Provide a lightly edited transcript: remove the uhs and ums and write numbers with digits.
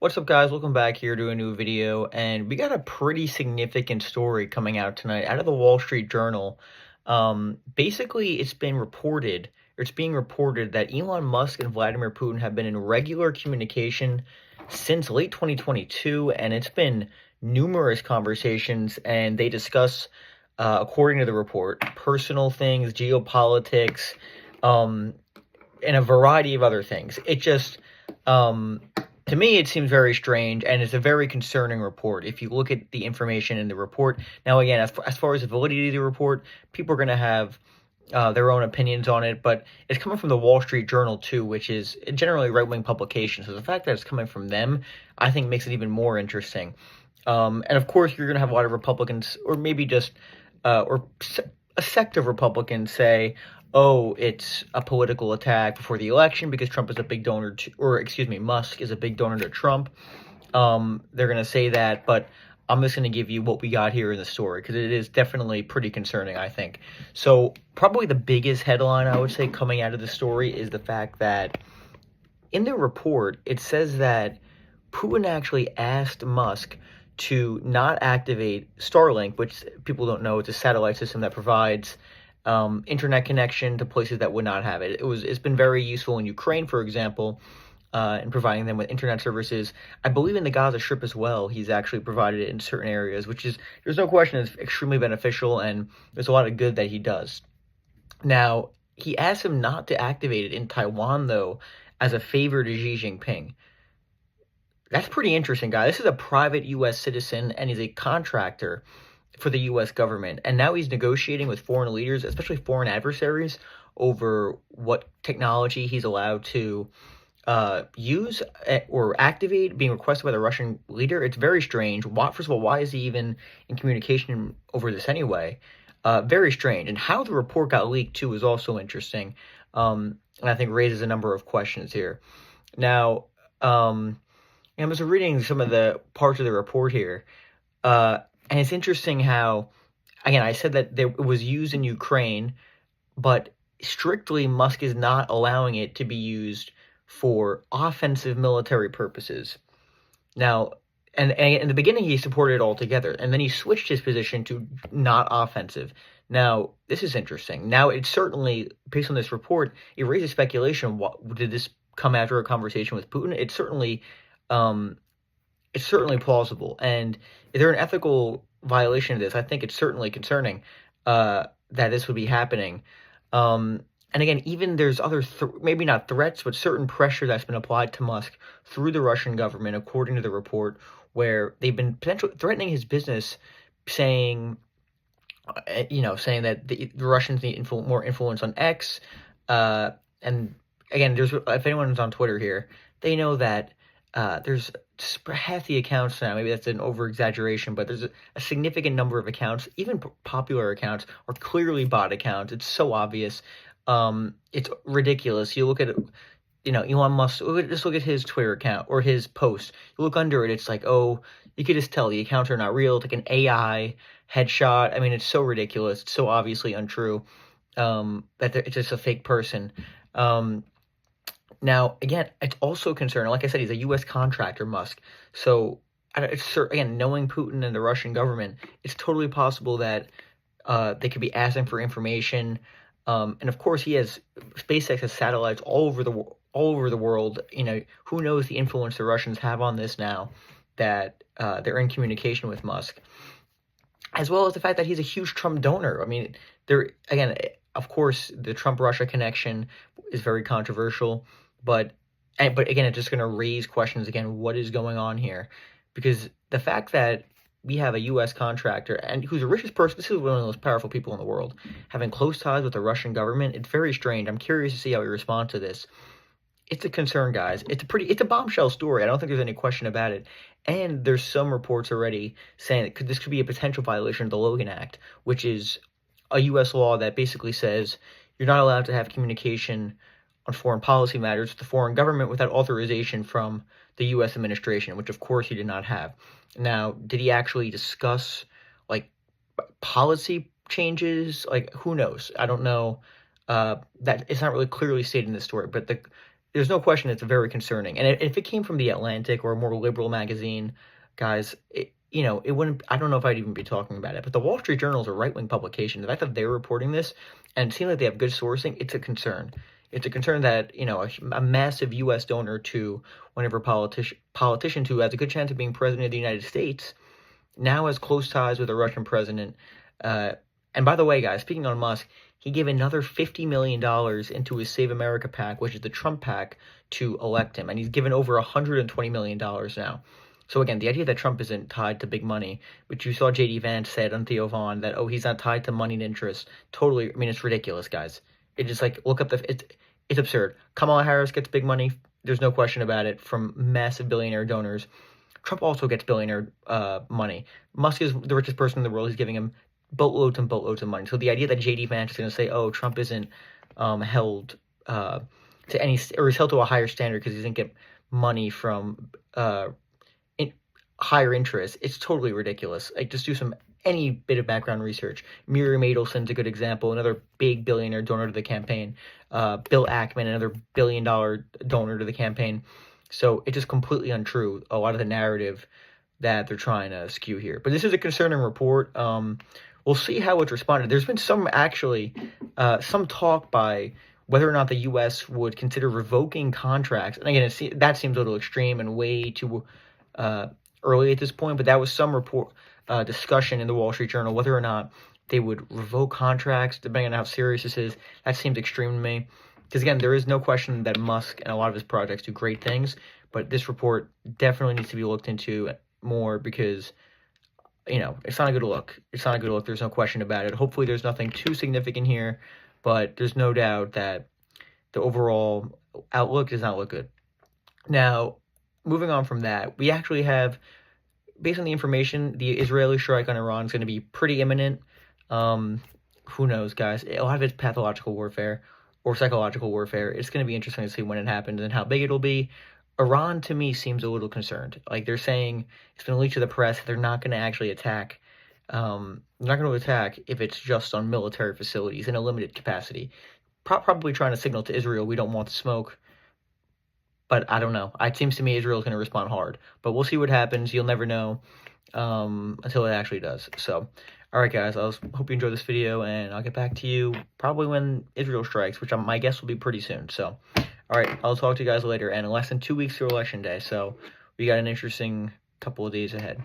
What's up, guys? Welcome back here to a new video, and we got a pretty significant story coming out tonight out of the Wall Street Journal. Basically, it's being reported that Elon Musk and Vladimir Putin have been in regular communication since late 2022, and it's been numerous conversations, and they discuss, according to the report, personal things, geopolitics, um, and a variety of other things. To me, it seems very strange, and it's a very concerning report. If you look at the information in the report, now again, as far as the validity of the report, people are going to have their own opinions on it, but it's coming from the Wall Street Journal too, which is generally right-wing publication. So the fact that it's coming from them, I think, makes it even more interesting. And of course, you're going to have a lot of Republicans, or maybe just a sect of Republicans say, oh, it's a political attack before the election because Trump is a big donor to, or excuse me, Musk is a big donor to Trump. They're going to say that, but I'm just going to give you what we got here in the story because it is definitely pretty concerning, I think. So probably the biggest headline I would say coming out of the story is the fact that in the report, it says that Putin actually asked Musk to not activate Starlink, which people don't know, it's a satellite system that provides internet connection to places that would not have it. It's been very useful in Ukraine, for example, in providing them with internet services. I believe in the Gaza Strip as well. He's actually provided it in certain areas, which is, there's no question, is extremely beneficial, and there's a lot of good that he does. Now, he asked him not to activate it in Taiwan, though, as a favor to Xi Jinping. That's pretty interesting, guy. This is a private U.S. citizen, and he's a contractor for the U.S. government, and now he's negotiating with foreign leaders, especially foreign adversaries, over what technology he's allowed to use or activate, being requested by the Russian leader. It's very strange. First of all, why is he even in communication over this anyway? Very strange. And how the report got leaked, too, is also interesting, and I think raises a number of questions here. Now, I was reading some of the parts of the report here, and it's interesting how, again, I said that it was used in Ukraine, but strictly Musk is not allowing it to be used for offensive military purposes. Now, and in the beginning he supported it altogether, and then he switched his position to not offensive. Now, this is interesting. Now, it's certainly, based on this report, it raises speculation. Did this come after a conversation with Putin? It's certainly plausible. And is there an ethical violation of this? I think it's certainly concerning that this would be happening. And again, even there's other, maybe not threats, but certain pressure that's been applied to Musk through the Russian government, according to the report, where they've been potentially threatening his business, saying, saying that the Russians need more influence on X. And again, if anyone's on Twitter here, they know that there's half the accounts now, maybe that's an over-exaggeration, but there's a significant number of accounts, even popular accounts, are clearly bot accounts. It's so obvious. It's ridiculous. You look at, Elon Musk, just look at his Twitter account or his post. You look under it, it's like, oh, you could just tell the accounts are not real. It's like an AI headshot. I mean, it's so ridiculous. It's so obviously untrue, that it's just a fake person. Now, again, it's also concerning. Like I said, he's a U.S. contractor, Musk. So, again, knowing Putin and the Russian government, it's totally possible that they could be asking for information. And of course, SpaceX has satellites all over the world. Who knows the influence the Russians have on this now that they're in communication with Musk, as well as the fact that he's a huge Trump donor. I mean, of course, the Trump-Russia connection is very controversial. But again, it's just going to raise questions again. What is going on here? Because the fact that we have a U.S. contractor and who's the richest person, this is one of the most powerful people in the world, having close ties with the Russian government, it's very strange. I'm curious to see how we respond to this. It's a concern, guys. It's a bombshell story. I don't think there's any question about it. And there's some reports already saying that this could be a potential violation of the Logan Act, which is a U.S. law that basically says you're not allowed to have communication on foreign policy matters with the foreign government without authorization from the U.S. administration, which of course he did not have. Now, did he actually discuss policy changes? Who knows? I don't know. That it's not really clearly stated in this story, but there's no question it's very concerning. And if it came from The Atlantic or a more liberal magazine, guys, it wouldn't, I don't know if I'd even be talking about it. But the Wall Street Journal is a right-wing publication. The fact that they're reporting this, and it seems like they have good sourcing, it's a concern. It's a concern that, a massive U.S. donor to whenever politician who has a good chance of being president of the United States now has close ties with a Russian president. And by the way, guys, speaking on Musk, he gave another $50 million into his Save America PAC, which is the Trump PAC, to elect him. And he's given over $120 million now. So again, the idea that Trump isn't tied to big money, which you saw J.D. Vance said on Theo Vaughn, that, he's not tied to money and interest. Totally, I mean, it's ridiculous, guys. It just, look up it's absurd. Kamala Harris gets big money. There's no question about it, from massive billionaire donors. Trump also gets billionaire money. Musk is the richest person in the world. He's giving him boatloads and boatloads of money. So the idea that J.D. Vance is going to say, Trump isn't held to any, or is held to a higher standard because he doesn't get money from higher interest, it's totally ridiculous. Just do any bit of background research. Miriam Adelson's a good example, another big billionaire donor to the campaign. Bill Ackman, another billion-dollar donor to the campaign. So it's just completely untrue, a lot of the narrative that they're trying to skew here. But this is a concerning report. We'll see how it's responded. There's been some talk by whether or not the U.S. would consider revoking contracts. And again, that seems a little extreme and way too early at this point, but that was some discussion in the Wall Street Journal, whether or not they would revoke contracts, depending on how serious this is. That seems extreme to me. Because again, there is no question that Musk and a lot of his projects do great things, but this report definitely needs to be looked into more because, it's not a good look. It's not a good look. There's no question about it. Hopefully there's nothing too significant here, but there's no doubt that the overall outlook does not look good. Now, moving on from that, we actually have, based on the information, the Israeli strike on Iran is going to be pretty imminent. Who knows, guys? A lot of it's pathological warfare or psychological warfare. It's going to be interesting to see when it happens and how big it'll be. Iran, to me, seems a little concerned. They're saying, it's been leaked to the press, they're not going to actually attack. They're not going to attack if it's just on military facilities in a limited capacity. Probably trying to signal to Israel, we don't want the smoke. But I don't know. It seems to me Israel's going to respond hard. But we'll see what happens. You'll never know until it actually does. So, all right, guys. I hope you enjoyed this video, and I'll get back to you probably when Israel strikes, which my guess will be pretty soon. So, all right, I'll talk to you guys later. And in less than 2 weeks to Election Day, so we got an interesting couple of days ahead.